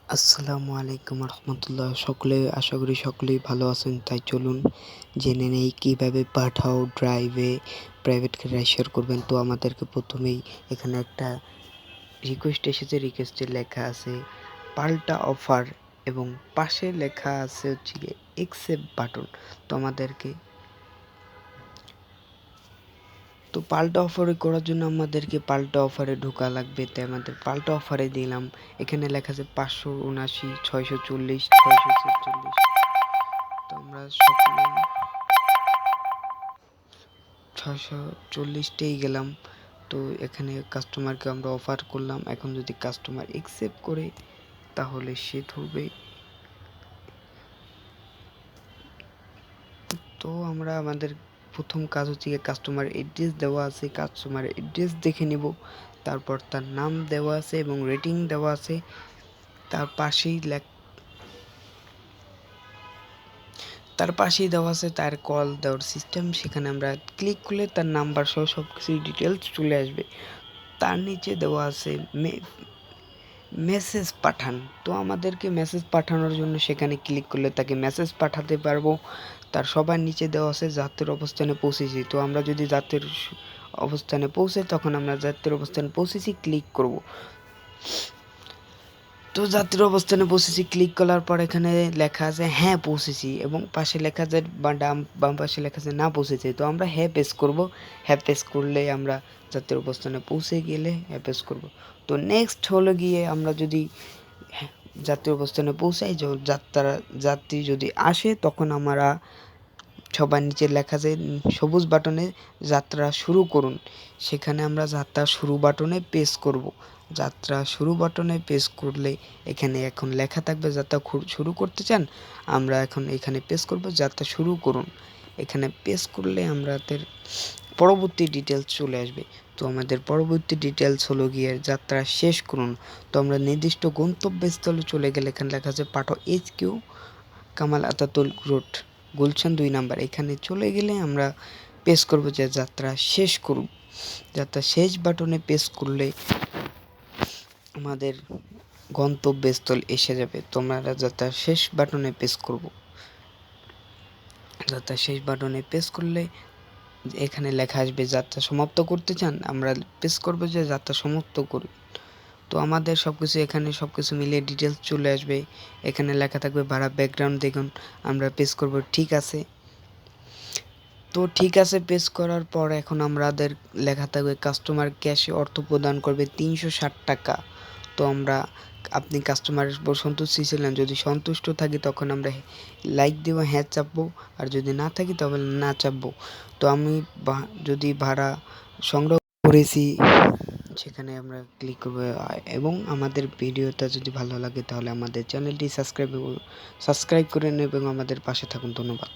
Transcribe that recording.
আসসালামু আলাইকুম রহমতুল্লাহ। সকলে আশা করি সকলেই ভালো আছেন। তাই চলুন জেনে নেই কীভাবে পাঠাও ড্রাইভে প্রাইভেট গাড়ি শেয়ার করবেন। তো আমাদেরকে প্রথমেই এখানে একটা রিকোয়েস্ট এসেছে, রিকোয়েস্টে লেখা আছে পাল্টা অফার এবং পাশে লেখা আছে হচ্ছে গিয়ে অ্যাকসেপ্ট বাটন। তো পাল্টা অফারে করার জন্য আমাদেরকে পাল্টা অফারে ঢোকা লাগবে। তাই আমাদের পাল্টা অফারে দিলাম। এখানে লেখা আছে 579, 640, 646। তো আমরা সকলে 640টাই গেলাম। তো এখানে কাস্টমারকে আমরা অফার করলাম। এখন যদি কাস্টমার অ্যাকসেপ্ট করে তাহলে সে ধরবে। তো আমরা আমাদের প্রথম কাজ হচ্ছে কাস্টমার অ্যাড্রেস দেওয়া আছে, কাস্টমার অ্যাড্রেস দেখে নিব। তারপর তার নাম দেওয়া আছে এবং রেটিং দেওয়া আছে। তার পাশেই দেওয়া আছে তার কল দেওয়ার সিস্টেম। সেখানে আমরা ক্লিক করলে তার নাম্বার সহ সব কিছু ডিটেলস চলে আসবে। তার নিচে দেওয়া আছে মেসেজ পাঠান। তো আমাদেরকে মেসেজ পাঠানোর জন্য সেখানে ক্লিক করলে তাকে মেসেজ পাঠাতে পারবো। তার সবার নিচে দেওয়া আছে যাত্রীর অবস্থানে পৌঁছেছি। তো আমরা যদি যাত্রীর অবস্থানে পৌঁছে তখন আমরা যাত্রীর অবস্থানে পৌঁছেছি ক্লিক করব। তো যাত্রীর অবস্থানে পৌঁছেছি ক্লিক করার পর এখানে লেখা আছে হ্যাঁ পৌঁছেছি এবং পাশে লেখা আছে বাম পাশে লেখা আছে না পৌঁছেছে। তো আমরা হ্যাঁ প্রেস করব। হ্যাঁ প্রেস করলে আমরা যাত্রীর অবস্থানে পৌঁছে গেলে হ্যাঁ প্রেস করব। তো নেক্সট হলো গিয়ে আমরা যদি যাত্রীর অবস্থানে পৌঁছাই, যাত্রী যদি আসে তখন আমরা সবার নিচে লেখা আছে সবুজ বাটনে যাত্রা শুরু করুন। সেখানে আমরা যাত্রা শুরু বাটনে প্রেস করব। যাত্রা শুরু বাটনে প্রেস করলে এখানে এখন লেখা থাকবে যাত্রা শুরু করতে চান। আমরা এখন এখানে প্রেস করব যাত্রা শুরু করুন। এখানে প্রেস করলে আমাদের পরবর্তী ডিটেলস চলে আসবে। তো আমাদের পরবর্তী ডিটেলস হলো গিয়ে যাত্রা শেষ করুন। তো আমরা নির্দিষ্ট গন্তব্যস্থলে চলে গেলে এখানে লেখা আছে পাঠাও HQ Kamal Ataturk road Gulshan 2 number. এখানে চলে গেলে আমরা প্রেস করব যে যাত্রা শেষ করুন। যাত্রা শেষ বাটনে প্রেস করলে আমাদের গন্তব্যস্থল এসে যাবে। তো আমরা যাত্রা শেষ বাটনে প্রেস করব। যাত্রা শেষ বাটনে প্রেস করলে এখানে লেখা আসবে যাত্রা সমাপ্ত করতে চান। আমরা প্রেস করব যে যাত্রা সমাপ্ত করুন। তো আমাদের এখানে সব কিছু মিলিয়ে ডিটেলস চলে আসবে। এখানে লেখা থাকবে ভাড়া ব্যাকগ্রাউন্ড দেখুন। আমরা প্রেস করব ঠিক আছে। তো ঠিক আছে প্রেস করার পর এখন আমাদের লেখা থাকবে কাস্টমার ক্যাশে অর্থ প্রদান করবে 360 টাকা। তো আপনি কাস্টমারের উপর সন্তুষ্টি ছিলেন। যদি সন্তুষ্ট থাকি তখন আমরা লাইক দেব, হ্যাঁ চাপবো। আর যদি না থাকি তবে না চাপবো। তো আমি যদি ভাড়া সংগ্রহ করেছি সেখানে আমরা ক্লিক করব এবং আমাদের ভিডিওটা যদি ভালো লাগে তাহলে আমাদের চ্যানেলটি সাবস্ক্রাইব করে নেবেন এবং আমাদের পাশে থাকুন। ধন্যবাদ।